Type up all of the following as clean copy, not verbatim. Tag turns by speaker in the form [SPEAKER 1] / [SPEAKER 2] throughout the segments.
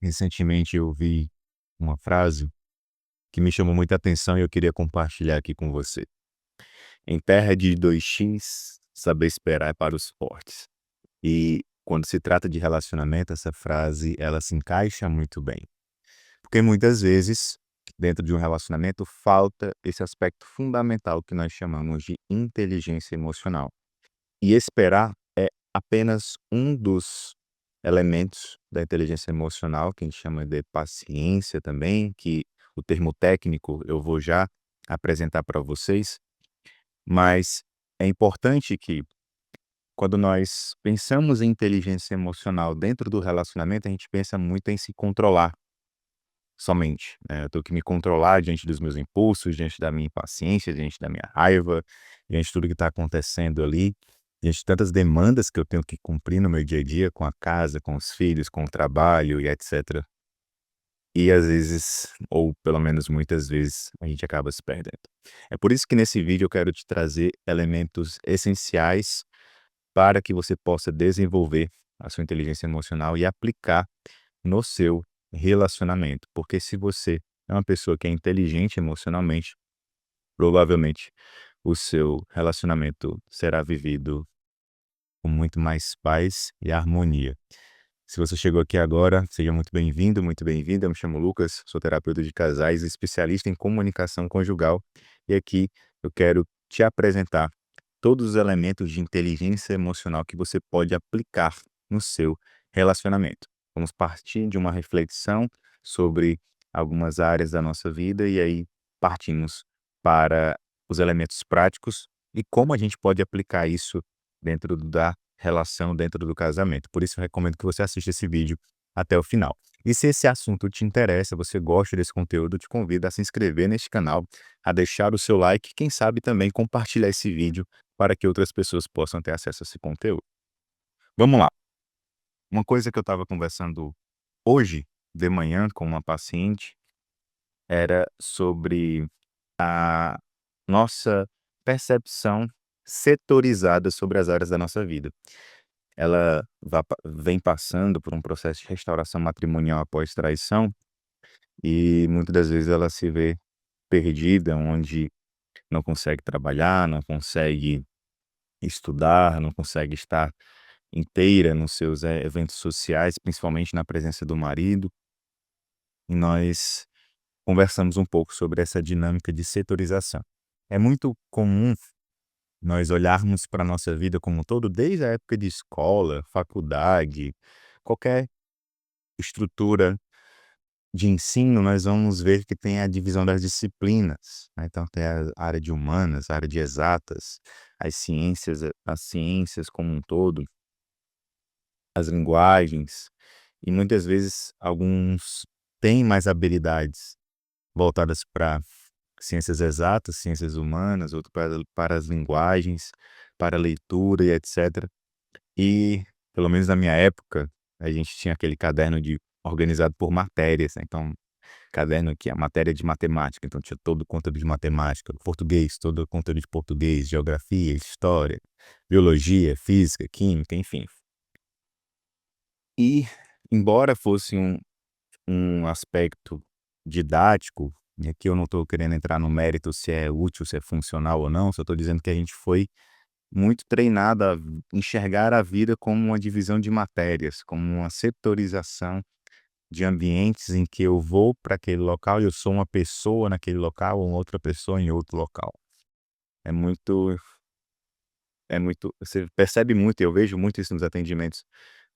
[SPEAKER 1] Recentemente eu vi uma frase que me chamou muita atenção e eu queria compartilhar aqui com você. Em terra de 2x, saber esperar é para os fortes. E quando se trata de relacionamento, essa frase ela se encaixa muito bem. Porque muitas vezes, dentro de um relacionamento, falta esse aspecto fundamental que nós chamamos de inteligência emocional. E esperar é apenas um dos elementos da inteligência emocional, que a gente chama de paciência também, que o termo técnico eu vou já apresentar para vocês, mas é importante que quando nós pensamos em inteligência emocional dentro do relacionamento, a gente pensa muito em se controlar somente, né. Eu tenho que me controlar diante dos meus impulsos, diante da minha impaciência, diante da minha raiva, diante de tudo que está acontecendo ali, diante de tantas demandas que eu tenho que cumprir no meu dia a dia com a casa, com os filhos, com o trabalho e etcétera. E às vezes, ou pelo menos muitas vezes, a gente acaba se perdendo. É por isso que nesse vídeo eu quero te trazer elementos essenciais para que você possa desenvolver a sua inteligência emocional e aplicar no seu relacionamento. Porque se você é uma pessoa que é inteligente emocionalmente, provavelmente o seu relacionamento será vivido com muito mais paz e harmonia. Se você chegou aqui agora, seja muito bem-vindo, muito bem-vinda. Eu me chamo Lucas, sou terapeuta de casais, especialista em comunicação conjugal, e aqui eu quero te apresentar todos os elementos de inteligência emocional que você pode aplicar no seu relacionamento. Vamos partir de uma reflexão sobre algumas áreas da nossa vida e aí partimos para os elementos práticos e como a gente pode aplicar isso dentro da relação, dentro do casamento. Por isso eu recomendo que você assista esse vídeo até o final. E se esse assunto te interessa, você gosta desse conteúdo, eu te convido a se inscrever neste canal, a deixar o seu like e quem sabe também compartilhar esse vídeo para que outras pessoas possam ter acesso a esse conteúdo. Vamos lá. Uma coisa que eu estava conversando hoje de manhã com uma paciente era sobre a nossa percepção setorizada sobre as áreas da nossa vida. Ela vem passando por um processo de restauração matrimonial após traição e muitas das vezes ela se vê perdida, onde não consegue trabalhar, não consegue estudar, não consegue estar inteira nos seus eventos sociais, principalmente na presença do marido. E nós conversamos um pouco sobre essa dinâmica de setorização. É muito comum nós olharmos para a nossa vida como um todo, desde a época de escola, faculdade, qualquer estrutura de ensino, nós vamos ver que tem a divisão das disciplinas, né? Então tem a área de humanas, a área de exatas, as ciências como um todo, as linguagens, e muitas vezes alguns têm mais habilidades voltadas para ciências exatas, ciências humanas, outro para as linguagens, para a leitura e etcétera. E, pelo menos na minha época, a gente tinha aquele caderno de organizado por matérias, né, então, caderno que é a matéria de matemática, então tinha todo o conteúdo de matemática, português, todo o conteúdo de português, geografia, história, biologia, física, química, enfim. E, embora fosse um aspecto didático, e aqui eu não estou querendo entrar no mérito se é útil, se é funcional ou não, só estou dizendo que a gente foi muito treinado a enxergar a vida como uma divisão de matérias, como uma setorização de ambientes em que eu vou para aquele local e eu sou uma pessoa naquele local ou outra pessoa em outro local. É muito você percebe muito, eu vejo muito isso nos atendimentos,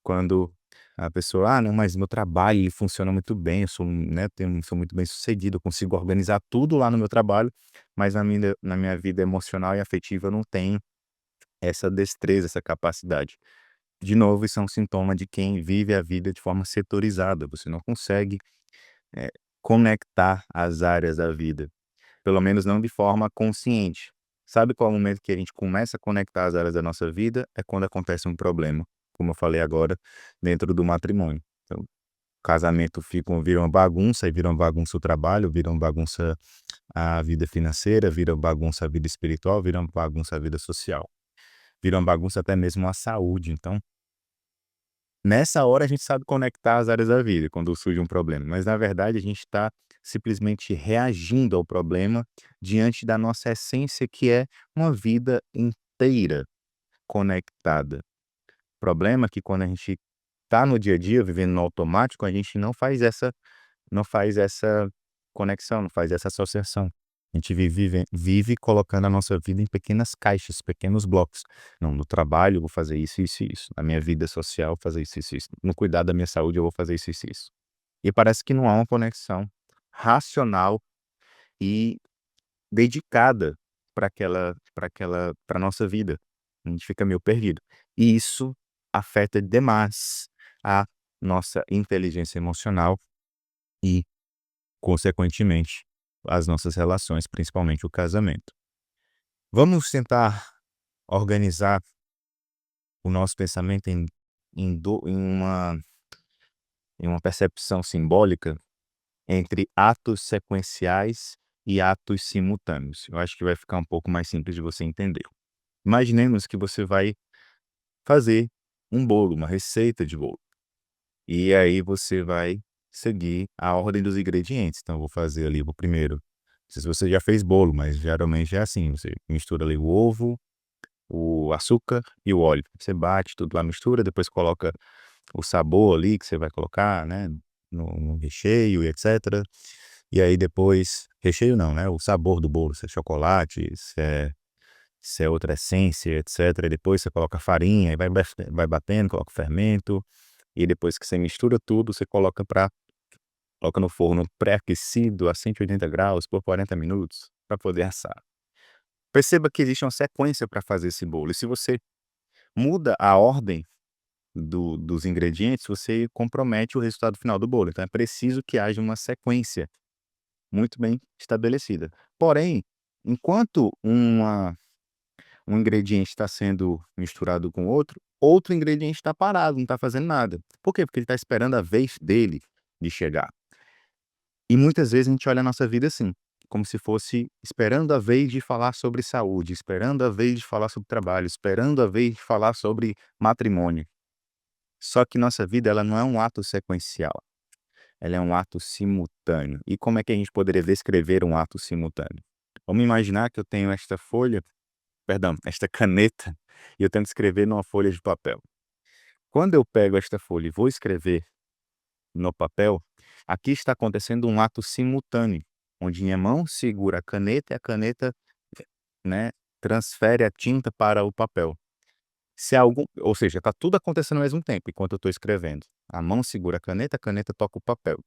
[SPEAKER 1] quando a pessoa: "Ah, não, mas meu trabalho ele funciona muito bem, eu sou, né, sou muito bem-sucedido, eu consigo organizar tudo lá no meu trabalho, mas na minha vida emocional e afetiva eu não tenho essa destreza, essa capacidade". De novo, isso é um sintoma de quem vive a vida de forma setorizada, você não consegue, eh, conectar as áreas da vida, pelo menos não de forma consciente. Sabe qual é o momento que a gente começa a conectar as áreas da nossa vida? É quando acontece um problema, como eu falei agora, dentro do matrimônio. Então, o casamento vira uma bagunça, e vira uma bagunça o trabalho, vira uma bagunça a vida financeira, vira uma bagunça a vida espiritual, vira uma bagunça a vida social, vira uma bagunça até mesmo a saúde. Então, Nessa hora a gente sabe conectar as áreas da vida quando surge um problema, mas na verdade a gente está simplesmente reagindo ao problema diante da nossa essência, que é uma vida inteira conectada. O problema é que quando a gente está no dia a dia, vivendo no automático, a gente não faz essa conexão, não faz essa associação. A gente vive colocando a nossa vida em pequenas caixas, pequenos blocos. Não, no trabalho eu vou fazer isso, isso e isso. Na minha vida social eu vou fazer isso, isso, isso. No cuidar da minha saúde eu vou fazer isso, isso, isso. E parece que não há uma conexão racional e dedicada para nossa vida. A gente fica meio perdido. E isso afeta demais a nossa inteligência emocional e, consequentemente, as nossas relações, principalmente o casamento. Vamos tentar organizar o nosso pensamento em uma percepção simbólica entre atos sequenciais e atos simultâneos. Eu acho que vai ficar um pouco mais simples de você entender. Imaginemos que você vai fazer um bolo, uma receita de bolo. E aí você vai seguir a ordem dos ingredientes. Então, eu vou fazer ali o primeiro. Não sei se você já fez bolo, mas geralmente é assim: você mistura ali o ovo, o açúcar e o óleo. Você bate tudo lá, mistura, depois coloca o sabor ali que você vai colocar, né, no recheio e etcétera. E aí depois recheio não, né, o sabor do bolo, se é chocolate, se é outra essência, etcétera. E depois você coloca farinha e vai batendo, coloca o fermento. E depois que você mistura tudo, você coloca no forno pré-aquecido a 180 graus por 40 minutos para poder assar. Perceba que existe uma sequência para fazer esse bolo. E se você muda a ordem dos ingredientes, você compromete o resultado final do bolo. Então é preciso que haja uma sequência muito bem estabelecida. Porém, enquanto um ingrediente está sendo misturado com outro, outro ingrediente está parado, não está fazendo nada. Por quê? Porque ele está esperando a vez dele de chegar. E muitas vezes a gente olha a nossa vida assim, como se fosse esperando a vez de falar sobre saúde, esperando a vez de falar sobre trabalho, esperando a vez de falar sobre matrimônio. Só que nossa vida, ela não é um ato sequencial, ela é um ato simultâneo. E como é que a gente poderia descrever um ato simultâneo? Vamos imaginar que eu tenho esta caneta, e eu tenho que escrever numa folha de papel. Quando eu pego esta folha e vou escrever no papel, aqui está acontecendo um ato simultâneo, onde minha mão segura a caneta e a caneta, né, transfere a tinta para o papel. Ou seja, está tudo acontecendo ao mesmo tempo, enquanto eu estou escrevendo. A mão segura a caneta toca o papel.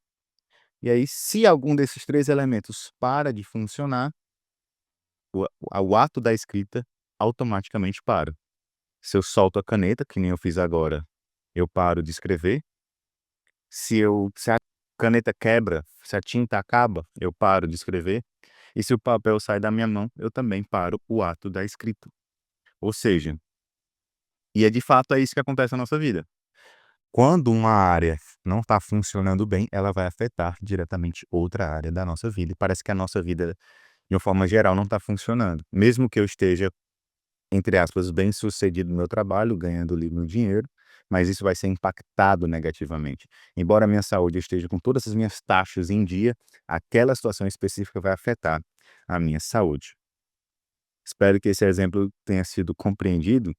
[SPEAKER 1] E aí, se algum desses 3 elementos para de funcionar, o ato da escrita automaticamente para. Se eu solto a caneta, que nem eu fiz agora, eu paro de escrever. Se a caneta quebra, se a tinta acaba, eu paro de escrever. E se o papel sai da minha mão, eu também paro o ato da escrita. Ou seja, e é de fato é isso que acontece na nossa vida. Quando uma área não está funcionando bem, ela vai afetar diretamente outra área da nossa vida. E parece que a nossa vida, de uma forma geral, não está funcionando. Mesmo que eu esteja, entre aspas, bem-sucedido no meu trabalho, ganhando ali meu dinheiro, mas isso vai ser impactado negativamente. Embora a minha saúde esteja com todas as minhas taxas em dia, aquela situação específica vai afetar a minha saúde. Espero que esse exemplo tenha sido compreendido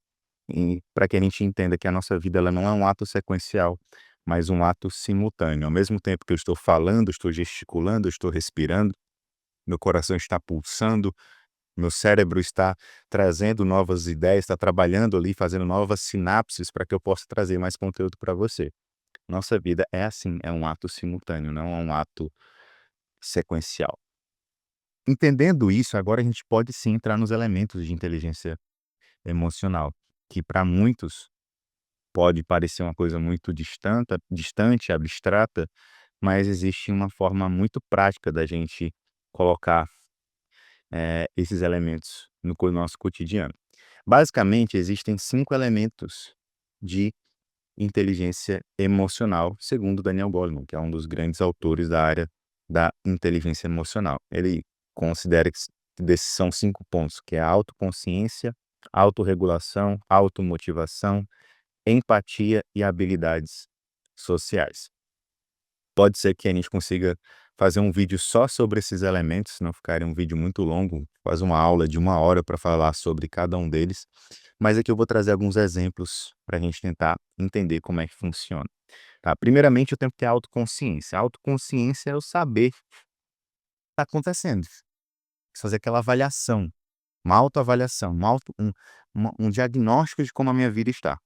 [SPEAKER 1] e para que a gente entenda que a nossa vida, ela não é um ato sequencial, mas um ato simultâneo. Ao mesmo tempo que eu estou falando, estou gesticulando, estou respirando, meu coração está pulsando, meu cérebro está trazendo novas ideias, está trabalhando ali, fazendo novas sinapses para que eu possa trazer mais conteúdo para você. Nossa vida é assim, é um ato simultâneo, não é um ato sequencial. Entendendo isso, agora a gente pode sim entrar nos elementos de inteligência emocional, que para muitos pode parecer uma coisa muito distante, abstrata, mas existe uma forma muito prática da gente colocar, esses elementos no nosso cotidiano. Basicamente, existem 5 elementos de inteligência emocional, segundo Daniel Goleman, que é um dos grandes autores da área da inteligência emocional. Ele considera que desses são 5 pontos, que é a autoconsciência, autorregulação, automotivação, empatia e habilidades sociais. Pode ser que a gente consiga fazer um vídeo só sobre esses elementos, não ficaria um vídeo muito longo, quase uma aula de 1 hora para falar sobre cada um deles, mas aqui eu vou trazer alguns exemplos para a gente tentar entender como é que funciona, tá? Primeiramente, eu tenho que ter autoconsciência. Autoconsciência é eu saber o que está acontecendo, fazer aquela avaliação, uma autoavaliação, um diagnóstico de como a minha vida está.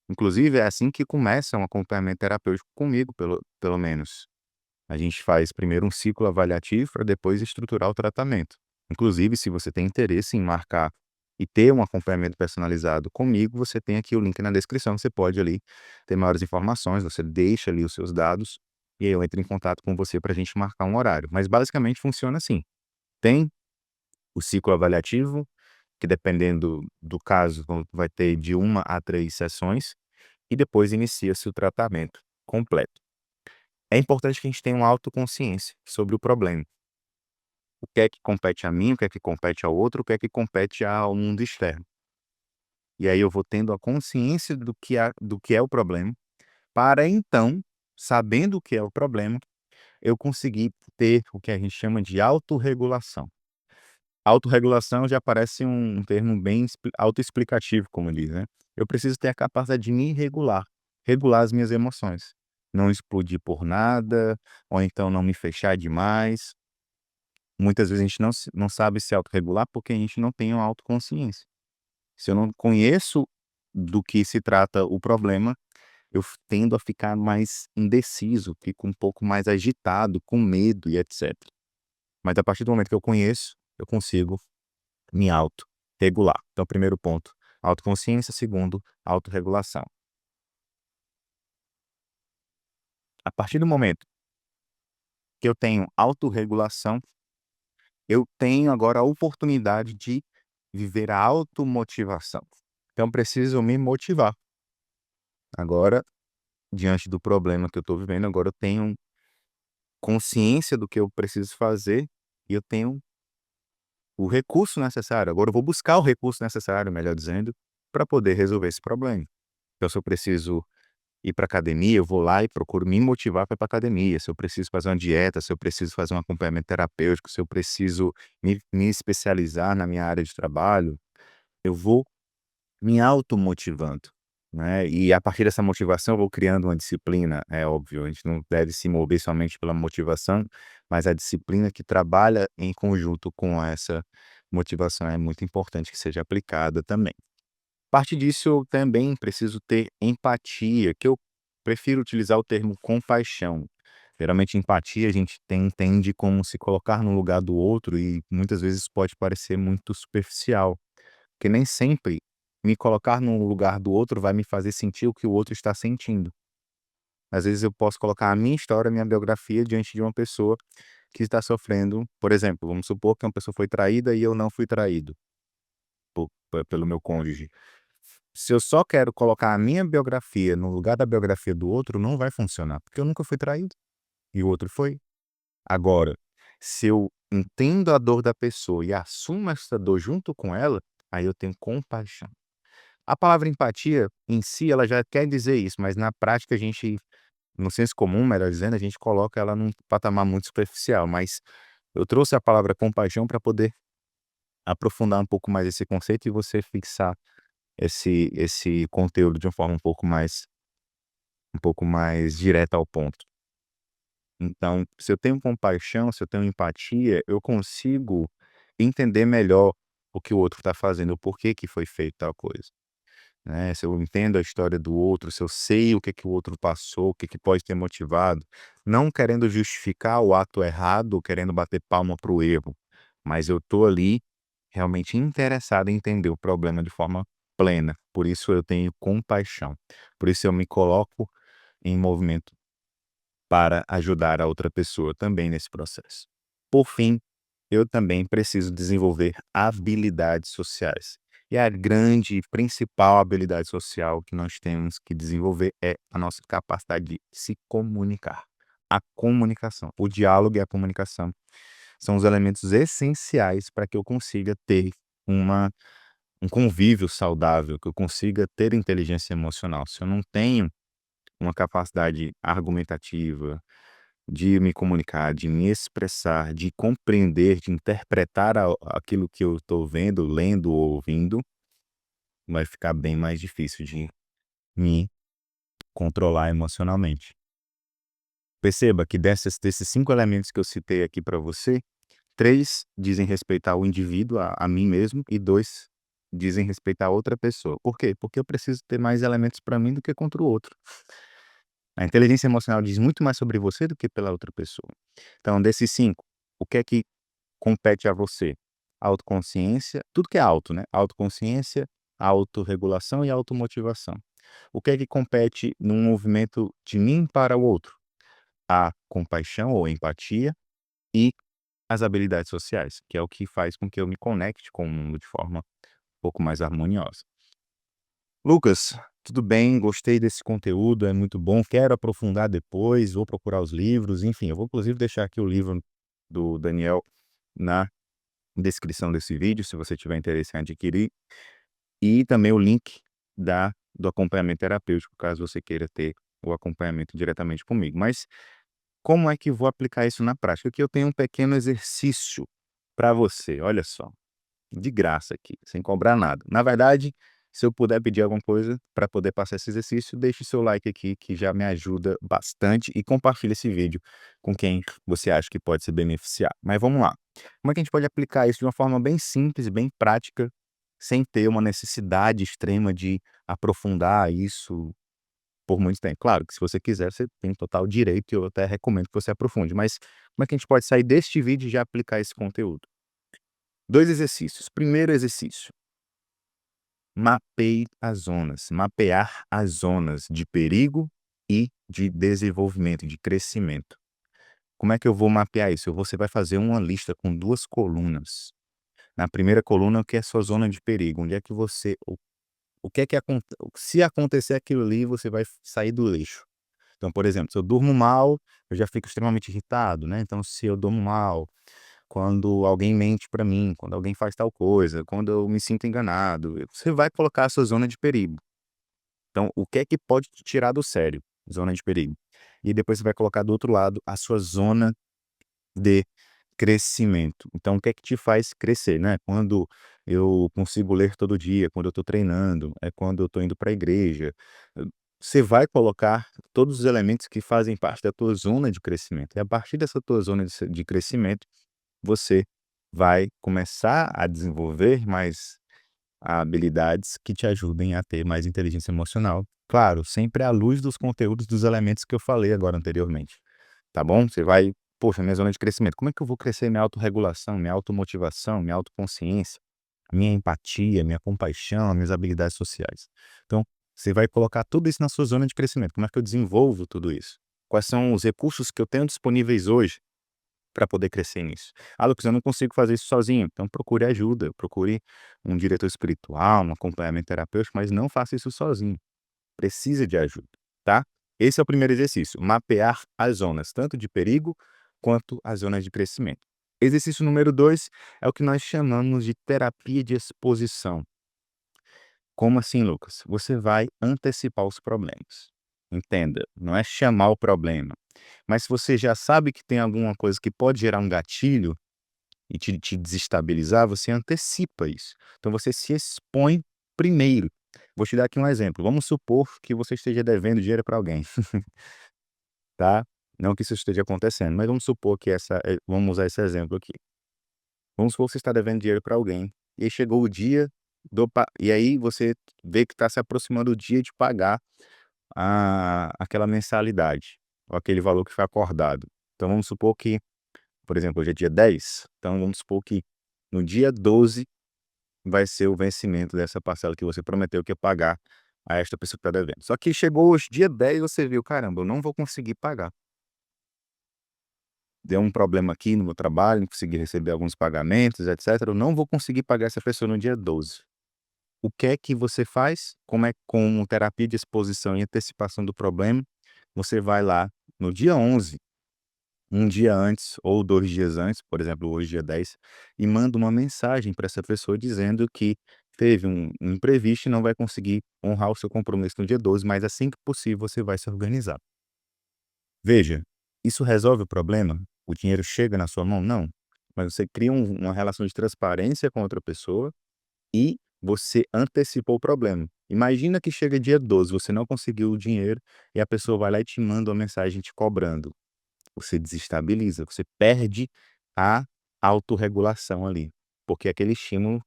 [SPEAKER 1] Inclusive, é assim que começa um acompanhamento terapêutico comigo, pelo menos. A gente faz primeiro um ciclo avaliativo para depois estruturar o tratamento. Inclusive, se você tem interesse em marcar e ter um acompanhamento personalizado comigo, você tem aqui o link na descrição, você pode ali ter maiores informações, você deixa ali os seus dados e aí eu entro em contato com você para a gente marcar um horário. Mas basicamente funciona assim: tem o ciclo avaliativo, que dependendo do caso vai ter de 1 a 3 sessões, e depois inicia-se o tratamento completo. É importante que a gente tenha uma autoconsciência sobre o problema. O que é que compete a mim, o que é que compete ao outro, o que é que compete ao mundo externo. E aí eu vou tendo a consciência do que é o problema, para então, sabendo o que é o problema, eu conseguir ter o que a gente chama de autorregulação. Autorregulação já parece um termo bem autoexplicativo, como diz, né? Eu preciso ter a capacidade de me regular, regular as minhas emoções. Não explodir por nada, ou então não me fechar demais. Muitas vezes a gente não sabe se autorregular porque a gente não tem uma autoconsciência. Se eu não conheço do que se trata o problema, eu tendo a ficar mais indeciso, fico um pouco mais agitado, com medo e etc. Mas a partir do momento que eu conheço, eu consigo me autorregular. Então, primeiro ponto, autoconsciência. Segundo, autorregulação. A partir do momento que eu tenho autorregulação, eu tenho agora a oportunidade de viver a automotivação. Então, preciso me motivar. Agora, diante do problema que eu estou vivendo, agora eu tenho consciência do que eu preciso fazer e eu tenho o recurso necessário. Agora eu vou buscar o recurso necessário, melhor dizendo, para poder resolver esse problema. Então, se eu preciso ir para academia, eu vou lá e procuro me motivar para ir para academia. Se eu preciso fazer uma dieta, se eu preciso fazer um acompanhamento terapêutico, se eu preciso me especializar na minha área de trabalho, eu vou me automotivando, né? E a partir dessa motivação eu vou criando uma disciplina, é óbvio, a gente não deve se mover somente pela motivação, mas a disciplina que trabalha em conjunto com essa motivação é muito importante que seja aplicada também. Parte disso eu também preciso ter empatia, que eu prefiro utilizar o termo compaixão. Geralmente empatia a gente entende como se colocar no lugar do outro e muitas vezes pode parecer muito superficial, porque nem sempre me colocar no lugar do outro vai me fazer sentir o que o outro está sentindo. Às vezes eu posso colocar a minha história, a minha biografia diante de uma pessoa que está sofrendo, por exemplo, vamos supor que uma pessoa foi traída e eu não fui traído pelo meu cônjuge. Se eu só quero colocar a minha biografia no lugar da biografia do outro, não vai funcionar, porque eu nunca fui traído e o outro foi. Agora, se eu entendo a dor da pessoa e assumo essa dor junto com ela, aí eu tenho compaixão. A palavra empatia, em si, ela já quer dizer isso, mas na prática a gente, no senso comum, melhor dizendo, a gente coloca ela num patamar muito superficial, mas eu trouxe a palavra compaixão para poder aprofundar um pouco mais esse conceito e você fixar esse conteúdo de uma forma um pouco mais direta ao ponto. Então, se eu tenho compaixão, se eu tenho empatia, eu consigo entender melhor o que o outro está fazendo, o porquê que foi feito tal coisa, né? Se eu entendo a história do outro, se eu sei o que o outro passou, o que pode ter motivado, não querendo justificar o ato errado, querendo bater palma para o erro, mas eu tô ali realmente interessado em entender o problema de forma plena. Por isso eu tenho compaixão. Por isso eu me coloco em movimento para ajudar a outra pessoa também nesse processo. Por fim, eu também preciso desenvolver habilidades sociais. E a grande e principal habilidade social que nós temos que desenvolver é a nossa capacidade de se comunicar. A comunicação, o diálogo e a comunicação são os elementos essenciais para que eu consiga ter uma um convívio saudável, que eu consiga ter inteligência emocional. Se eu não tenho uma capacidade argumentativa de me comunicar, de me expressar, de compreender, de interpretar aquilo que eu estou vendo, lendo ou ouvindo, vai ficar bem mais difícil de me controlar emocionalmente. Perceba que desses 5 elementos que eu citei aqui para você, 3 dizem respeito ao indivíduo, a mim mesmo, e 2 dizem respeito a outra pessoa. Por quê? Porque eu preciso ter mais elementos para mim do que contra o outro. A inteligência emocional diz muito mais sobre você do que pela outra pessoa. Então, desses 5, o que é que compete a você? Autoconsciência, tudo que é auto, né? Autoconsciência, autorregulação e automotivação. O que é que compete num movimento de mim para o outro? A compaixão ou empatia e as habilidades sociais, que é o que faz com que eu me conecte com o mundo de forma um pouco mais harmoniosa. Lucas, tudo bem, gostei desse conteúdo, é muito bom, quero aprofundar depois, vou procurar os livros, enfim, eu vou inclusive deixar aqui o livro do Daniel na descrição desse vídeo, se você tiver interesse em adquirir, e também o link do acompanhamento terapêutico, caso você queira ter o acompanhamento diretamente comigo. Mas como é que vou aplicar isso na prática? Aqui eu tenho um pequeno exercício para você, olha só, de graça aqui, sem cobrar nada. Na verdade, se eu puder pedir alguma coisa para poder passar esse exercício, deixe seu like aqui que já me ajuda bastante e compartilhe esse vídeo com quem você acha que pode se beneficiar. Mas vamos lá. Como é que a gente pode aplicar isso de uma forma bem simples, bem prática, sem ter uma necessidade extrema de aprofundar isso por muito tempo? Claro que se você quiser, você tem total direito e eu até recomendo que você aprofunde, mas como é que a gente pode sair deste vídeo e já aplicar esse conteúdo? 2 exercícios. Primeiro exercício: mapeie as zonas. Mapear as zonas de perigo e de desenvolvimento, de crescimento. Como é que eu vou mapear isso? Você vai fazer uma lista com 2 colunas. Na primeira coluna, o que é a sua zona de perigo? Onde é que você o que é que se acontecer aquilo ali, você vai sair do lixo. Então, por exemplo, se eu durmo mal, eu já fico extremamente irritado, né. Então, se eu durmo mal, quando alguém mente para mim, quando alguém faz tal coisa, quando eu me sinto enganado, você vai colocar a sua zona de perigo. Então, o que é que pode te tirar do sério? Zona de perigo. E depois você vai colocar do outro lado a sua zona de crescimento. Então, o que é que te faz crescer, né? Quando eu consigo ler todo dia, quando eu estou treinando, é quando eu estou indo para a igreja. Você vai colocar todos os elementos que fazem parte da tua zona de crescimento. E a partir dessa tua zona de crescimento, você vai começar a desenvolver mais habilidades que te ajudem a ter mais inteligência emocional. Claro, sempre à luz dos conteúdos dos elementos que eu falei agora anteriormente, tá bom? Você vai, poxa, minha zona de crescimento, como é que eu vou crescer minha autorregulação, minha automotivação, minha autoconsciência, minha empatia, minha compaixão, minhas habilidades sociais? Então, você vai colocar tudo isso na sua zona de crescimento. Como é que eu desenvolvo tudo isso? Quais são os recursos que eu tenho disponíveis hoje para poder crescer nisso? Ah, Lucas, eu não consigo fazer isso sozinho. Então procure ajuda, procure um diretor espiritual, um acompanhamento terapêutico, mas não faça isso sozinho. Precisa de ajuda, tá? Esse é o primeiro exercício, mapear as zonas, tanto de perigo quanto as zonas de crescimento. Exercício número 2 é o que nós chamamos de terapia de exposição. Como assim, Lucas? Você vai antecipar os problemas. Entenda, não é chamar o problema. Mas se você já sabe que tem alguma coisa que pode gerar um gatilho e te desestabilizar, você antecipa isso. Então você se expõe primeiro. Vou te dar aqui um exemplo. Vamos supor que você esteja devendo dinheiro para alguém, tá? Não que isso esteja acontecendo, mas vamos supor que vamos usar esse exemplo aqui. Vamos supor que você está devendo dinheiro para alguém e aí chegou o dia e aí você vê que está se aproximando o dia de pagar aquela mensalidade, ou aquele valor que foi acordado. Então vamos supor que, por exemplo, hoje é dia 10, então vamos supor que no dia 12 vai ser o vencimento dessa parcela que você prometeu que ia pagar a esta pessoa que está devendo. Só que chegou hoje, dia 10, você viu: "Caramba, eu não vou conseguir pagar. Deu um problema aqui no meu trabalho, não consegui receber alguns pagamentos, etcétera, eu não vou conseguir pagar essa pessoa no dia 12". O que é que você faz? Com terapia de exposição e antecipação do problema, você vai lá no dia 11, um dia antes ou 2 dias antes, por exemplo, hoje dia 10, e manda uma mensagem para essa pessoa dizendo que teve um imprevisto e não vai conseguir honrar o seu compromisso no dia 12, mas assim que possível você vai se organizar. Veja, isso resolve o problema? O dinheiro chega na sua mão? Não. Mas você cria uma relação de transparência com outra pessoa e você antecipou o problema. Imagina que chega dia 12, você não conseguiu o dinheiro e a pessoa vai lá e te manda uma mensagem te cobrando. Você desestabiliza, você perde a autorregulação ali, porque aquele estímulo,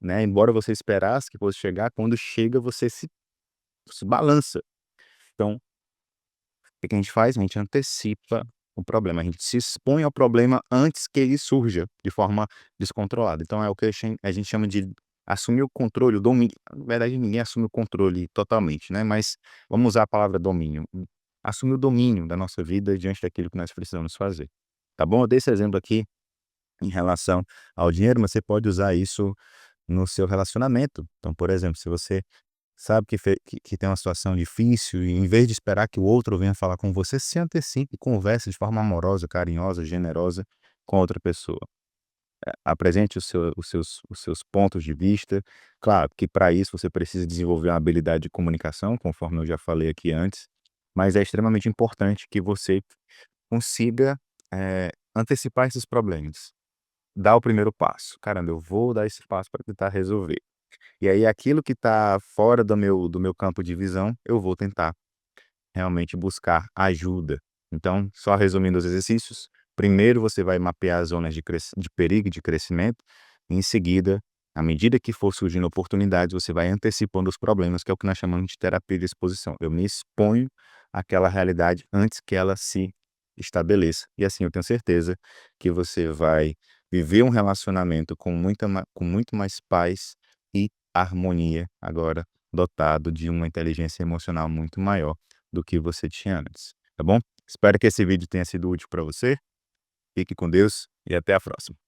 [SPEAKER 1] né, embora você esperasse que fosse chegar, quando chega você se balança. Então, o que que a gente faz? A gente antecipa o problema, a gente se expõe ao problema antes que ele surja de forma descontrolada. Então é o que a gente chama de assumir o controle, o domínio. Na verdade, ninguém assume o controle totalmente, né, mas vamos usar a palavra domínio. Assumir o domínio da nossa vida diante daquilo que nós precisamos fazer, tá bom? Eu dei esse exemplo aqui em relação ao dinheiro, mas você pode usar isso no seu relacionamento. Então, por exemplo, se você sabe que tem uma situação difícil e em vez de esperar que o outro venha falar com você, se antecipe e converse de forma amorosa, carinhosa, generosa com a outra pessoa. Apresente os seus pontos de vista. Claro que para isso você precisa desenvolver uma habilidade de comunicação, conforme eu já falei aqui antes, mas é extremamente importante que você consiga, antecipar esses problemas. Dar o primeiro passo. "Caramba, eu vou dar esse passo para tentar resolver". E aí aquilo que está fora do meu campo de visão, eu vou tentar realmente buscar ajuda. Então, só resumindo os exercícios, primeiro você vai mapear as zonas de perigo e de crescimento, e em seguida, à medida que for surgindo oportunidades, você vai antecipando os problemas, que é o que nós chamamos de terapia de exposição. Eu me exponho àquela realidade antes que ela se estabeleça. E assim, eu tenho certeza que você vai viver um relacionamento com muito mais paz e harmonia, agora dotado de uma inteligência emocional muito maior do que você tinha antes, tá bom? Espero que esse vídeo tenha sido útil para você. Fique com Deus e até a próxima.